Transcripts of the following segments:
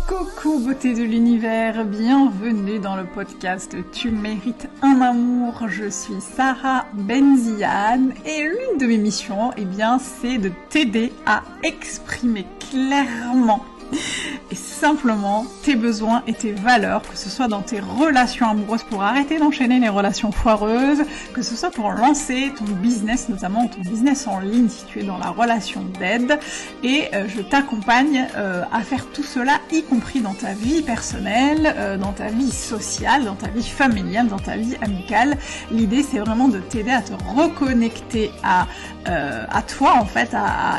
Coucou beauté de l'univers, bienvenue dans le podcast Tu mérites un amour. Je suis Sarah Benziane et l'une de mes missions, c'est de t'aider à exprimer clairement et simplement tes besoins et tes valeurs, que ce soit dans tes relations amoureuses pour arrêter d'enchaîner les relations foireuses, que ce soit pour lancer ton business, notamment ton business en ligne si tu es dans la relation d'aide, et je t'accompagne à faire tout cela, y compris dans ta vie personnelle, dans ta vie sociale, dans ta vie familiale, dans ta vie amicale. L'idée c'est vraiment de t'aider à te reconnecter à toi en fait,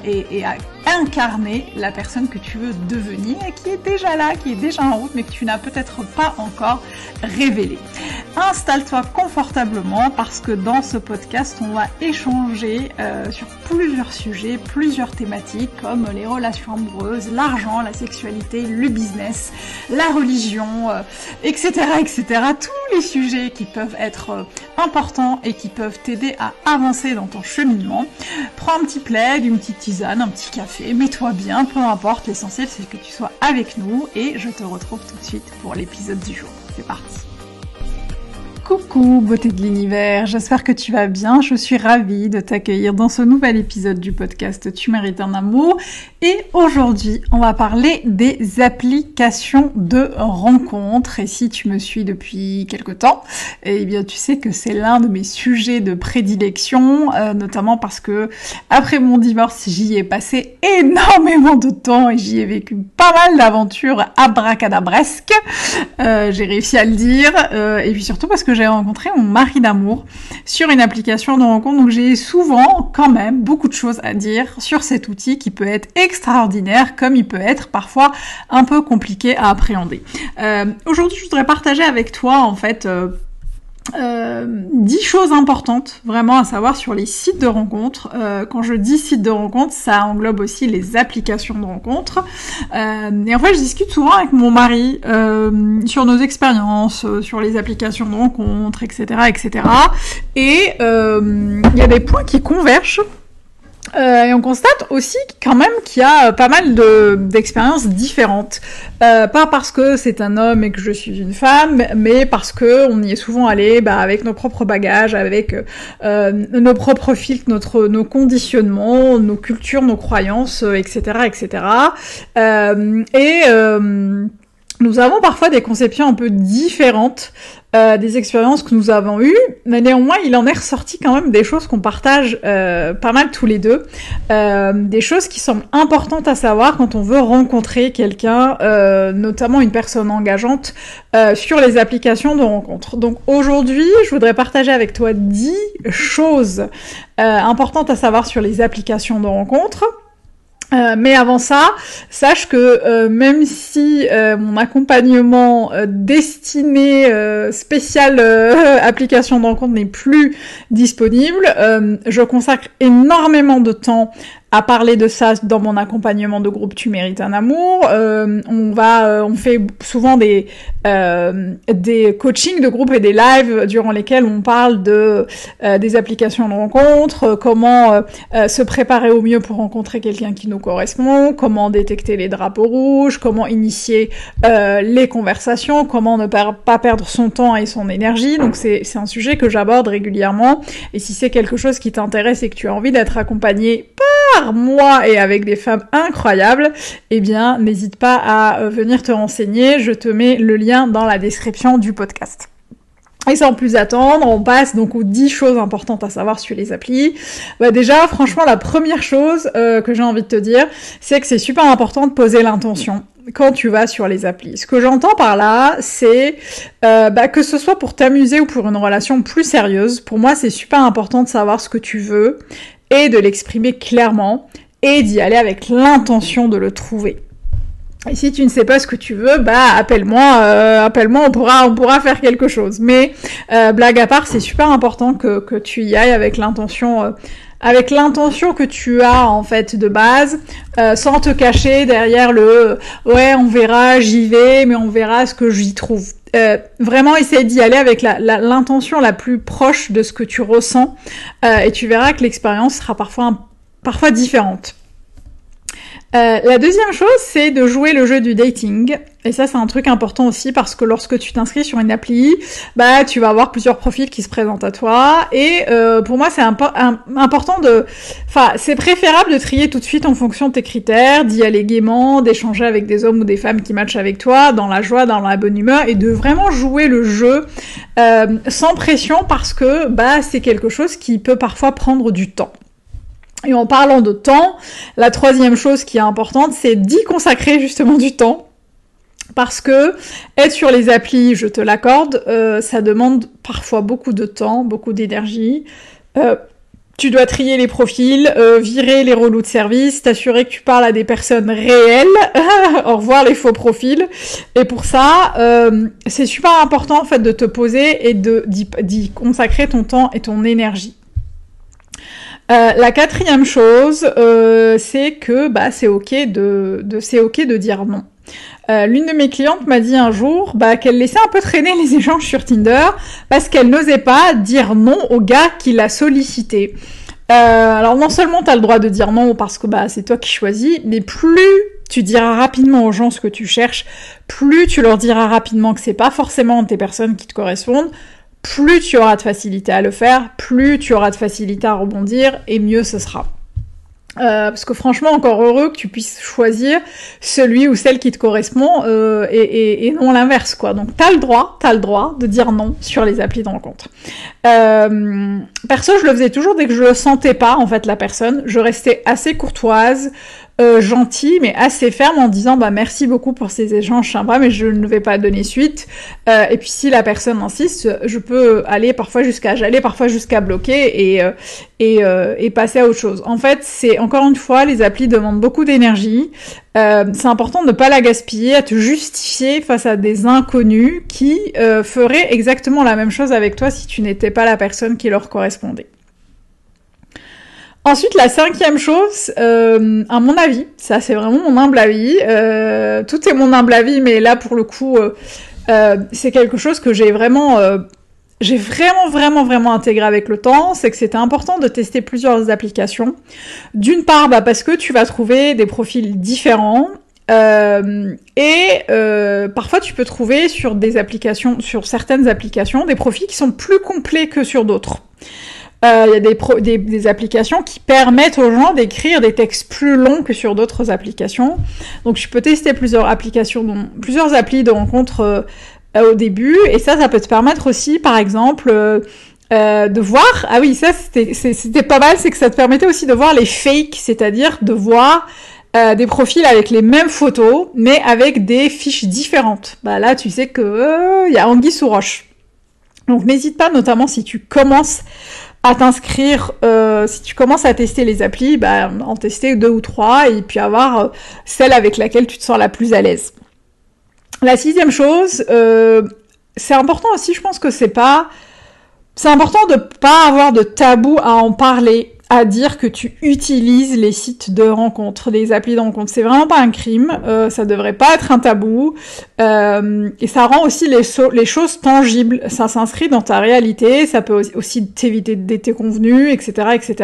et à incarner la personne que tu veux devenir et qui est déjà là, qui est déjà en route mais que tu n'as peut-être pas encore révélé. Installe-toi confortablement parce que dans ce podcast on va échanger sur plusieurs sujets, plusieurs thématiques comme les relations amoureuses, l'argent, la sexualité, le business, la religion, etc. Tous les sujets qui peuvent être importants et qui peuvent t'aider à avancer dans ton cheminement. Prends un petit plaid, une petite tisane, un petit café, mets-toi bien, peu importe, l'essentiel c'est que tu sois avec nous et je te retrouve tout de suite pour l'épisode du jour. C'est parti. Coucou beauté de l'univers, j'espère que tu vas bien, je suis ravie de t'accueillir dans ce nouvel épisode du podcast Tu mérites un amour et aujourd'hui on va parler des applications de rencontres et si tu me suis depuis quelque temps, eh bien tu sais que c'est l'un de mes sujets de prédilection, notamment parce que après mon divorce j'y ai passé énormément de temps et j'y ai vécu pas mal d'aventures abracadabresques, j'ai réussi à le dire, et puis surtout parce que j'ai rencontré mon mari d'amour sur une application de rencontre, donc j'ai souvent quand même beaucoup de choses à dire sur cet outil qui peut être extraordinaire comme il peut être parfois un peu compliqué à appréhender. Aujourd'hui je voudrais partager avec toi en fait 10 choses importantes vraiment à savoir sur les sites de rencontres. Quand je dis sites de rencontres, ça englobe aussi les applications de rencontres. Et en fait, je discute souvent avec mon mari sur nos expériences, sur les applications de rencontres, etc., etc. Et il y a des points qui convergent. Et on constate aussi quand même qu'il y a pas mal d'expériences différentes. Pas parce que c'est un homme et que je suis une femme, mais parce que on y est souvent allé avec nos propres bagages, avec nos propres filtres, nos conditionnements, nos cultures, nos croyances, etc., etc. Nous avons parfois des conceptions un peu différentes des expériences que nous avons eues, mais néanmoins il en est ressorti quand même des choses qu'on partage pas mal tous les deux, des choses qui semblent importantes à savoir quand on veut rencontrer quelqu'un, notamment une personne engageante sur les applications de rencontres. Donc aujourd'hui je voudrais partager avec toi 10 choses importantes à savoir sur les applications de rencontres. Mais avant ça, sache que même si mon accompagnement destiné spécial application de rencontre n'est plus disponible, je consacre énormément de temps à parler de ça dans mon accompagnement de groupe Tu mérites un amour. On fait souvent des coachings de groupe et des lives durant lesquels on parle des applications de rencontre, comment se préparer au mieux pour rencontrer quelqu'un qui nous correspond, comment détecter les drapeaux rouges, comment initier les conversations, comment ne pas perdre son temps et son énergie. Donc c'est un sujet que j'aborde régulièrement et si c'est quelque chose qui t'intéresse et que tu as envie d'être accompagné par moi et avec des femmes incroyables, eh bien n'hésite pas à venir te renseigner, je te mets le lien dans la description du podcast. Et sans plus attendre, on passe donc aux 10 choses importantes à savoir sur les applis. Déjà, franchement, la première chose que j'ai envie de te dire, c'est que c'est super important de poser l'intention quand tu vas sur les applis. Ce que j'entends par là, c'est que ce soit pour t'amuser ou pour une relation plus sérieuse, pour moi, c'est super important de savoir ce que tu veux et de l'exprimer clairement et d'y aller avec l'intention de le trouver. Et si tu ne sais pas ce que tu veux, appelle-moi, on pourra faire quelque chose. Mais blague à part, c'est super important que tu y ailles avec l'intention que tu as en fait de base, sans te cacher derrière le ouais on verra, j'y vais, mais on verra ce que j'y trouve. Vraiment essaye d'y aller avec l'intention la plus proche de ce que tu ressens, et tu verras que l'expérience sera parfois différente. La deuxième chose, c'est de jouer le jeu du dating. Et ça, c'est un truc important aussi parce que lorsque tu t'inscris sur une appli, bah, tu vas avoir plusieurs profils qui se présentent à toi. Et pour moi, c'est important de... Enfin, c'est préférable de trier tout de suite en fonction de tes critères, d'y aller gaiement, d'échanger avec des hommes ou des femmes qui matchent avec toi, dans la joie, dans la bonne humeur, et de vraiment jouer le jeu sans pression parce que bah, c'est quelque chose qui peut parfois prendre du temps. Et en parlant de temps, la troisième chose qui est importante, c'est d'y consacrer justement du temps. Parce que être sur les applis, je te l'accorde, ça demande parfois beaucoup de temps, beaucoup d'énergie. Tu dois trier les profils, virer les relous de service, t'assurer que tu parles à des personnes réelles, au revoir les faux profils. Et pour ça, c'est super important en fait de te poser et d'y consacrer ton temps et ton énergie. La quatrième chose, c'est que bah c'est ok de dire non. L'une de mes clientes m'a dit un jour qu'elle laissait un peu traîner les échanges sur Tinder parce qu'elle n'osait pas dire non au gars qui l'a sollicité. Alors non seulement t'as le droit de dire non parce que c'est toi qui choisis, mais plus tu diras rapidement aux gens ce que tu cherches, plus tu leur diras rapidement que c'est pas forcément des personnes qui te correspondent, plus tu auras de facilité à le faire, plus tu auras de facilité à rebondir, et mieux ce sera. Parce que franchement, encore heureux que tu puisses choisir celui ou celle qui te correspond, et non l'inverse, quoi. Donc t'as le droit de dire non sur les applis de rencontre. Perso, je le faisais toujours dès que je le sentais pas, en fait, la personne. Je restais assez courtoise, gentille, mais assez ferme en disant merci beaucoup pour ces échanges sympas, mais je ne vais pas donner suite. Et puis si la personne insiste, je peux aller parfois jusqu'à bloquer et passer à autre chose. En fait, c'est encore une fois, les applis demandent beaucoup d'énergie. C'est important de ne pas la gaspiller, à te justifier face à des inconnus qui feraient exactement la même chose avec toi si tu n'étais pas la personne qui leur correspondait. Ensuite, la cinquième chose, à mon avis, ça c'est vraiment mon humble avis, tout est mon humble avis, mais là pour le coup, c'est quelque chose que j'ai vraiment intégré avec le temps, c'est que c'était important de tester plusieurs applications. D'une part, parce que tu vas trouver des profils différents, et parfois tu peux trouver sur certaines applications, des profils qui sont plus complets que sur d'autres. Il y a des applications qui permettent aux gens d'écrire des textes plus longs que sur d'autres applications. Donc tu peux tester plusieurs applis de rencontres au début, et ça peut te permettre aussi, par exemple, de voir... Ah oui, ça c'était pas mal, c'est que ça te permettait aussi de voir les fakes, c'est-à-dire de voir des profils avec les mêmes photos, mais avec des fiches différentes. Là, tu sais que y a anguille sous roche. Donc n'hésite pas, notamment si tu commences à t'inscrire, si tu commences à tester les applis, en tester 2 ou 3 et puis avoir celle avec laquelle tu te sens la plus à l'aise. La sixième chose, c'est important aussi, je pense que c'est important de pas avoir de tabou à en parler, à dire que tu utilises les sites de rencontres, les applis de rencontres. C'est vraiment pas un crime, ça devrait pas être un tabou, et ça rend aussi les choses tangibles, ça s'inscrit dans ta réalité, ça peut aussi t'éviter des déconvenus, etc., etc.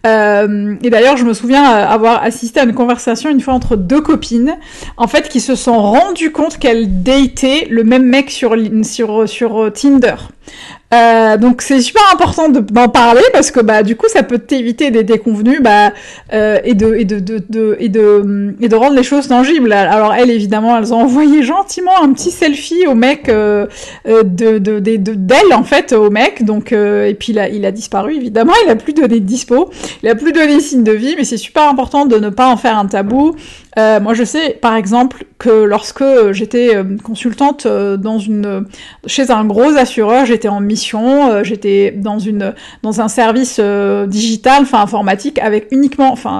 Et d'ailleurs, je me souviens avoir assisté à une conversation une fois entre deux copines, en fait, qui se sont rendues compte qu'elles dataient le même mec sur Tinder. Donc c'est super important d'en parler parce que du coup ça peut t'éviter des déconvenus et de rendre les choses tangibles. Alors elles évidemment elles ont envoyé gentiment un petit selfie au mec d'elle en fait au mec, donc et puis il a disparu évidemment, il a plus donné de dispo, il a plus donné signe de vie, mais c'est super important de ne pas en faire un tabou. Moi je sais par exemple que lorsque j'étais consultante chez un gros assureur, j'étais en mission, j'étais dans un service digital, informatique, avec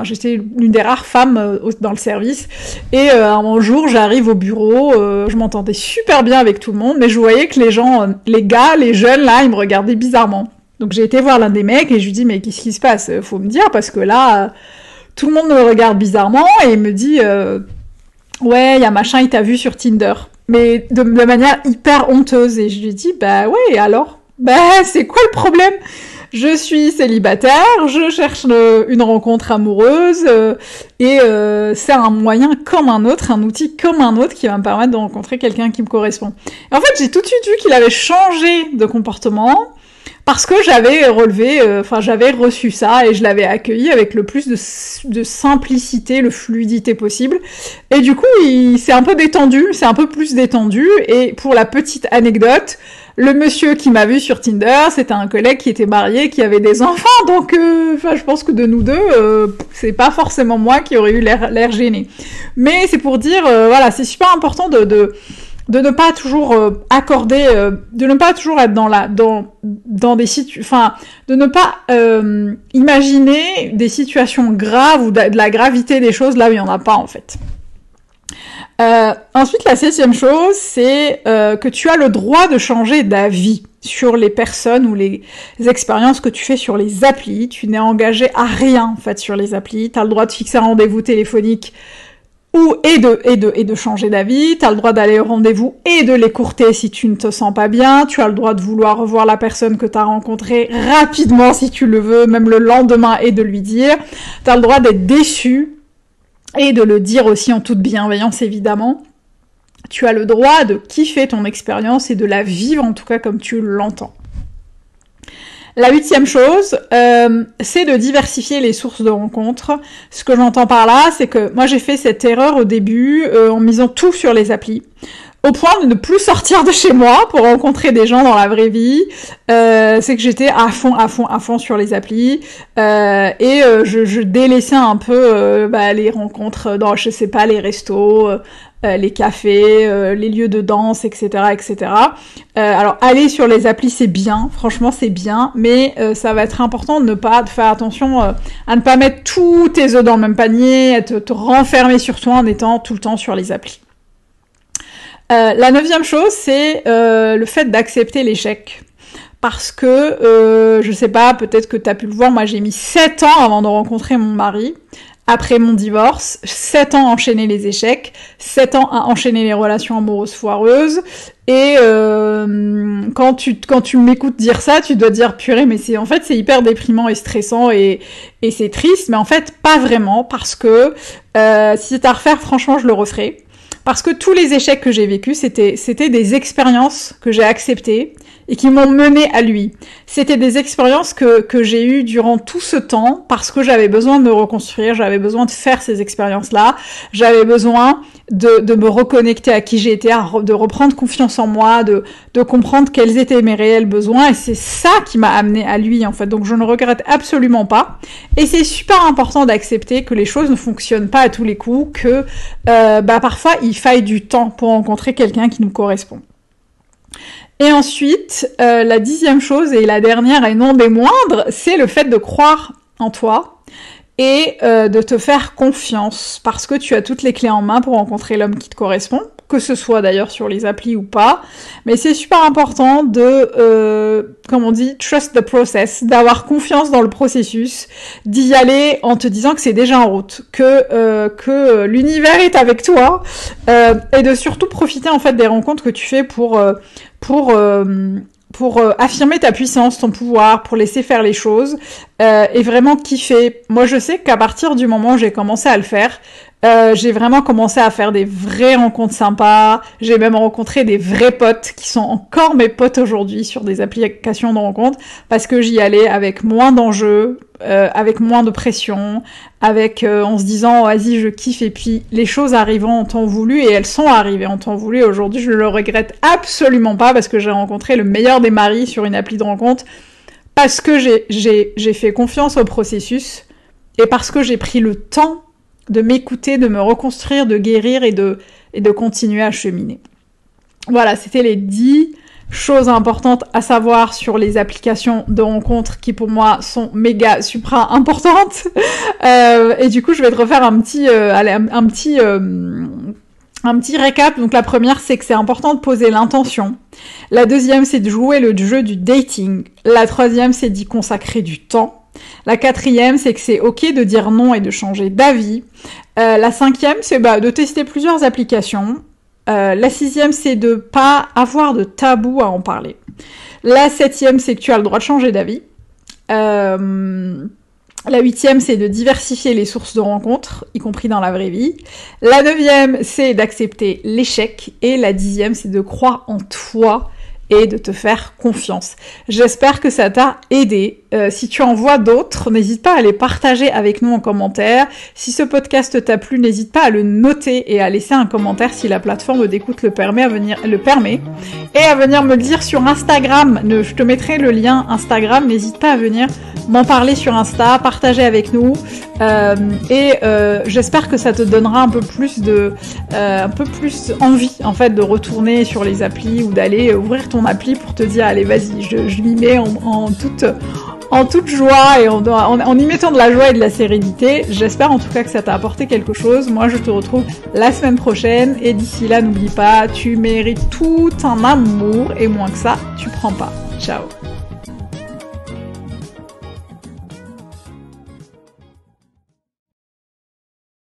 j'étais l'une des rares femmes dans le service, et un jour j'arrive au bureau, je m'entendais super bien avec tout le monde, mais je voyais que les gens, les gars, les jeunes là, ils me regardaient bizarrement. Donc j'ai été voir l'un des mecs et je lui dis mais qu'est-ce qui se passe, faut me dire, parce que là tout le monde me regarde bizarrement, et il me dit ouais, il y a machin, il t'a vu sur Tinder, mais de manière hyper honteuse. Et je lui dis ouais, alors c'est quoi le problème? je suis célibataire, je cherche une rencontre amoureuse, et c'est un moyen comme un autre, un outil comme un autre qui va me permettre de rencontrer quelqu'un qui me correspond. Et en fait, j'ai tout de suite vu qu'il avait changé de comportement, parce que j'avais j'avais reçu ça et je l'avais accueilli avec le plus de simplicité, de fluidité possible. Et du coup, il s'est un peu détendu, c'est un peu plus détendu. Et pour la petite anecdote, le monsieur qui m'a vu sur Tinder, c'était un collègue qui était marié, qui avait des enfants. Donc, je pense que de nous deux, c'est pas forcément moi qui aurais eu l'air gêné. Mais c'est pour dire, voilà, c'est super important de ne pas toujours accorder, de ne pas toujours être dans des situations, de ne pas imaginer des situations graves ou de la gravité des choses là où il y en a pas en fait. Ensuite, la 7e chose, c'est que tu as le droit de changer d'avis sur les personnes ou les expériences que tu fais sur les applis. Tu n'es engagé à rien en fait sur les applis. Tu as le droit de fixer un rendez-vous téléphonique et de changer d'avis, t'as le droit d'aller au rendez-vous et de l'écourter si tu ne te sens pas bien, tu as le droit de vouloir revoir la personne que t'as rencontrée rapidement si tu le veux, même le lendemain et de lui dire, t'as le droit d'être déçu et de le dire aussi en toute bienveillance évidemment, tu as le droit de kiffer ton expérience et de la vivre en tout cas comme tu l'entends. La 8e chose, c'est de diversifier les sources de rencontres. Ce que j'entends par là, c'est que moi j'ai fait cette erreur au début en misant tout sur les applis, au point de ne plus sortir de chez moi pour rencontrer des gens dans la vraie vie. C'est que j'étais à fond sur les applis et je délaissais un peu les rencontres dans, je sais pas, les restos, les cafés, les lieux de danse, etc., etc. Alors aller sur les applis c'est bien, franchement c'est bien, mais ça va être important de faire attention à ne pas mettre tous tes œufs dans le même panier, à te renfermer sur toi en étant tout le temps sur les applis. La 9e chose, c'est le fait d'accepter l'échec. Parce que, je sais pas, peut-être que t'as pu le voir, moi j'ai mis 7 ans avant de rencontrer mon mari. Après mon divorce, 7 ans à enchaîner les échecs, 7 ans à enchaîner les relations amoureuses foireuses, et quand tu m'écoutes dire ça, tu dois dire purée, mais c'est hyper déprimant et stressant et c'est triste, mais en fait pas vraiment, parce que si c'était à refaire, franchement je le referais. Parce que tous les échecs que j'ai vécus, c'était des expériences que j'ai acceptées et qui m'ont mené à lui. C'était des expériences que j'ai eues durant tout ce temps parce que j'avais besoin de me reconstruire, j'avais besoin de faire ces expériences-là, j'avais besoin de me reconnecter à qui j'étais, de reprendre confiance en moi, de comprendre quels étaient mes réels besoins, et c'est ça qui m'a amené à lui en fait. Donc je ne regrette absolument pas. Et c'est super important d'accepter que les choses ne fonctionnent pas à tous les coups, que parfois il faille du temps pour rencontrer quelqu'un qui nous correspond. Et ensuite, la 10e chose, et la dernière et non des moindres, c'est le fait de croire en toi et de te faire confiance, parce que tu as toutes les clés en main pour rencontrer l'homme qui te correspond, que ce soit d'ailleurs sur les applis ou pas, mais c'est super important de, comme on dit, trust the process, d'avoir confiance dans le processus, d'y aller en te disant que c'est déjà en route, que l'univers est avec toi, et de surtout profiter en fait des rencontres que tu fais pour affirmer ta puissance, ton pouvoir, pour laisser faire les choses, et vraiment kiffer. Moi, je sais qu'à partir du moment où j'ai commencé à le faire, j'ai vraiment commencé à faire des vraies rencontres sympas, j'ai même rencontré des vrais potes qui sont encore mes potes aujourd'hui sur des applications de rencontres, parce que j'y allais avec moins d'enjeux, avec moins de pression, avec en se disant vas-y je kiffe, et puis les choses arriveront en temps voulu, et elles sont arrivées en temps voulu. Aujourd'hui je ne le regrette absolument pas, parce que j'ai rencontré le meilleur des maris sur une appli de rencontre, parce que j'ai fait confiance au processus, et parce que j'ai pris le temps de m'écouter, de me reconstruire, de guérir et de continuer à cheminer. Voilà, c'était les 10 choses importantes à savoir sur les applications de rencontres qui pour moi sont méga supra importantes. Et du coup, je vais te refaire un petit récap. Donc la première, c'est que c'est important de poser l'intention. La deuxième, c'est de jouer le jeu du dating. La troisième, c'est d'y consacrer du temps. La quatrième, c'est que c'est ok de dire non et de changer d'avis. La cinquième, c'est de tester plusieurs applications. La sixième, c'est de pas avoir de tabou à en parler. La septième, c'est que tu as le droit de changer d'avis. La 8e, c'est de diversifier les sources de rencontres, y compris dans la vraie vie. La 9e, c'est d'accepter l'échec. Et la 10e, c'est de croire en toi et de te faire confiance. J'espère que ça t'a aidé. Si tu en vois d'autres, n'hésite pas à les partager avec nous en commentaire. Si ce podcast t'a plu, n'hésite pas à le noter et à laisser un commentaire si la plateforme d'écoute le permet, et à venir me le dire sur Instagram. Je te mettrai le lien Instagram. N'hésite pas à venir m'en parler sur Insta, partager avec nous. J'espère que ça te donnera un peu plus envie en fait de retourner sur les applis ou d'aller ouvrir ton appli pour te dire allez vas-y, je m'y mets en toute joie et en y mettant de la joie et de la sérénité. J'espère en tout cas que ça t'a apporté quelque chose. Moi je te retrouve la semaine prochaine et d'ici là n'oublie pas, tu mérites tout un amour et moins que ça tu prends pas. Ciao.